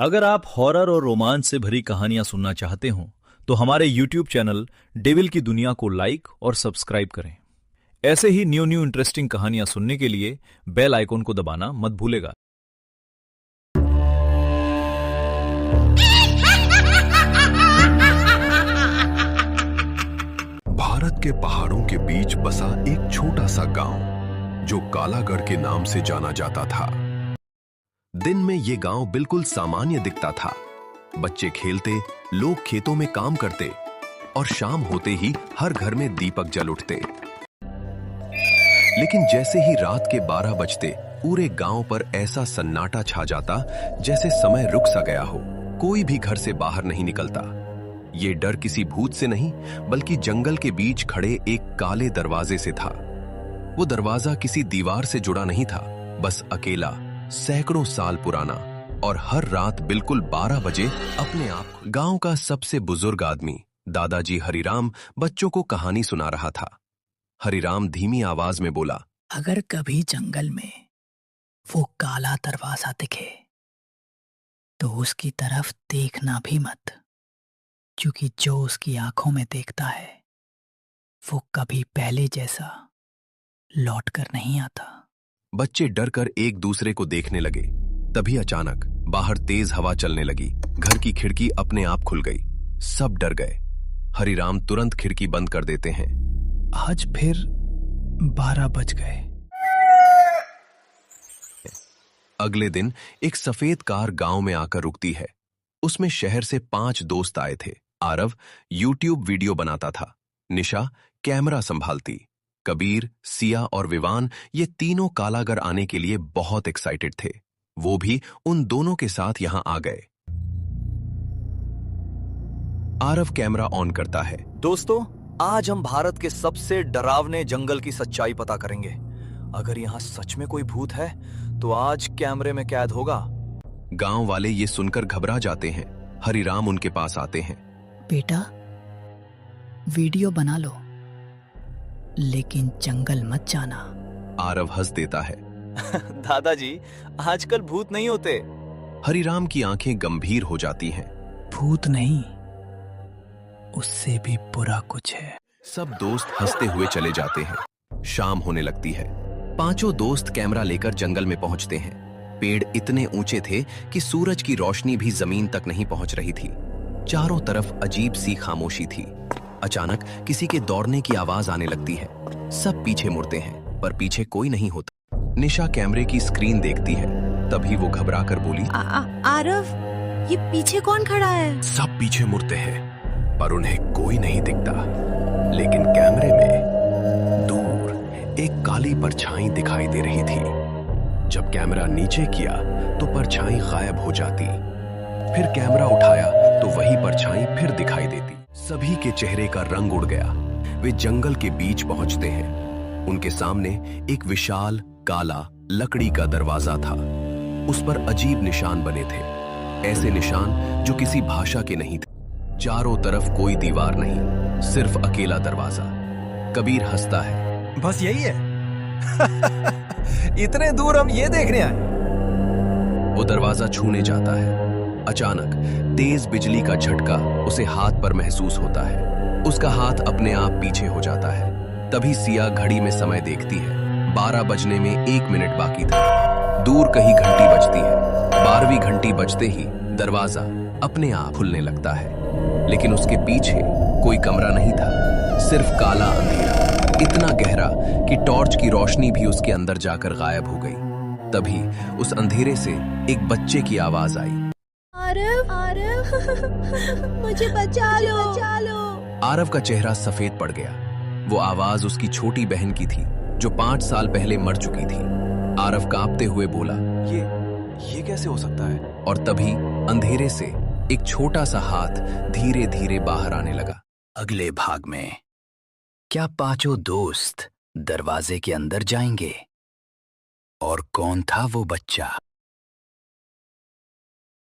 अगर आप हॉरर और रोमांच से भरी कहानियां सुनना चाहते हो तो हमारे YouTube चैनल डेविल की दुनिया को लाइक और सब्सक्राइब करें। ऐसे ही न्यू न्यू इंटरेस्टिंग कहानियां सुनने के लिए बेल आइकॉन को दबाना मत भूलेगा। भारत के पहाड़ों के बीच बसा एक छोटा सा गांव जो कालागढ़ के नाम से जाना जाता था। दिन में ये गांव बिल्कुल सामान्य दिखता था। बच्चे खेलते, लोग खेतों में काम करते और शाम होते ही हर घर में दीपक जल उठते। लेकिन जैसे ही रात के 12 बजते पूरे गांव पर ऐसा सन्नाटा छा जाता जैसे समय रुक सा गया हो। कोई भी घर से बाहर नहीं निकलता। ये डर किसी भूत से नहीं बल्कि जंगल के बीच खड़े एक काले दरवाजे से था। वो दरवाजा किसी दीवार से जुड़ा नहीं था, बस अकेला, सैकड़ों साल पुराना और हर रात बिल्कुल 12 बजे अपने आप। गांव का सबसे बुजुर्ग आदमी दादाजी हरिराम बच्चों को कहानी सुना रहा था। हरिराम धीमी आवाज में बोला, अगर कभी जंगल में वो काला दरवाजा दिखे तो उसकी तरफ देखना भी मत, क्योंकि जो उसकी आंखों में देखता है वो कभी पहले जैसा लौट कर नहीं आता। बच्चे डरकर एक दूसरे को देखने लगे। तभी अचानक बाहर तेज हवा चलने लगी। घर की खिड़की अपने आप खुल गई। सब डर गए। हरिराम तुरंत खिड़की बंद कर देते हैं। आज फिर 12 बज गए। अगले दिन एक सफेद कार गांव में आकर रुकती है। उसमें शहर से 5 दोस्त आए थे। आरव यूट्यूब वीडियो बनाता था। निशा कैमरा संभालती। कबीर, सिया और विवान ये तीनों कालागढ़ आने के लिए बहुत एक्साइटेड थे। वो भी उन दोनों के साथ यहां आ गए। आरव कैमरा ऑन करता है। दोस्तों, आज हम भारत के सबसे डरावने जंगल की सच्चाई पता करेंगे। अगर यहाँ सच में कोई भूत है तो आज कैमरे में कैद होगा। गांव वाले ये सुनकर घबरा जाते हैं। हरिराम उनके पास आते हैं। बेटा, वीडियो बना लो, लेकिन जंगल मत जाना। आरव हंस देता है। दादाजी, आजकल भूत नहीं होते। हरिराम की आंखें गंभीर हो जाती हैं। भूत नहीं, उससे भी बुरा कुछ है। सब दोस्त हंसते हुए चले जाते हैं। शाम होने लगती है। 5 दोस्त कैमरा लेकर जंगल में पहुंचते हैं। पेड़ इतने ऊंचे थे कि सूरज की रोशनी भी जमीन तक नहीं पहुंच रही थी। चारों तरफ अजीब सी खामोशी थी। अचानक किसी के दौड़ने की आवाज आने लगती है। सब पीछे मुड़ते हैं, पर पीछे कोई नहीं होता। निशा कैमरे की स्क्रीन देखती है। तभी वो घबराकर बोली, आरव, ये पीछे कौन खड़ा है? सब पीछे मुड़ते हैं, पर उन्हें कोई नहीं दिखता। लेकिन कैमरे में दूर एक काली परछाई दिखाई दे रही थी। जब कैमरा नीचे किया तो परछाई गायब हो जाती। फिर कैमरा उठाया तो वही परछाई फिर दिखाई देती। सभी के चेहरे का रंग उड़ गया। वे जंगल के बीच पहुंचते हैं। उनके सामने एक विशाल काला लकड़ी का दरवाजा था। उस पर अजीब निशान बने थे, ऐसे निशान जो किसी भाषा के नहीं थे। चारों तरफ कोई दीवार नहीं, सिर्फ अकेला दरवाजा। कबीर हंसता है। बस यही है? इतने दूर हम ये देखने आए। वो दरवाजा छूने जाता है। अचानक तेज बिजली का झटका उसे हाथ पर महसूस होता है। उसका हाथ अपने आप पीछे हो जाता है। तभी सिया घड़ी में समय देखती है। 12 बजने में 1 मिनट बाकी था। दूर कहीं घंटी बजती है। 12वीं घंटी बजते ही दरवाजा अपने आप खुलने लगता है। लेकिन उसके पीछे कोई कमरा नहीं था, सिर्फ काला अंधेरा, इतना गहरा कि टॉर्च की रोशनी भी उसके अंदर जाकर गायब हो गई। तभी उस अंधेरे से एक बच्चे की आवाज आई, आरव, आरव, मुझे बचा लो। आरव का चेहरा सफेद पड़ गया। वो आवाज उसकी छोटी बहन की थी जो 5 साल पहले मर चुकी थी। आरव कांपते हुए बोला, ये कैसे हो सकता है? और तभी अंधेरे से एक छोटा सा हाथ धीरे धीरे बाहर आने लगा। अगले भाग में क्या 5 दोस्त दरवाजे के अंदर जाएंगे? और कौन था वो बच्चा?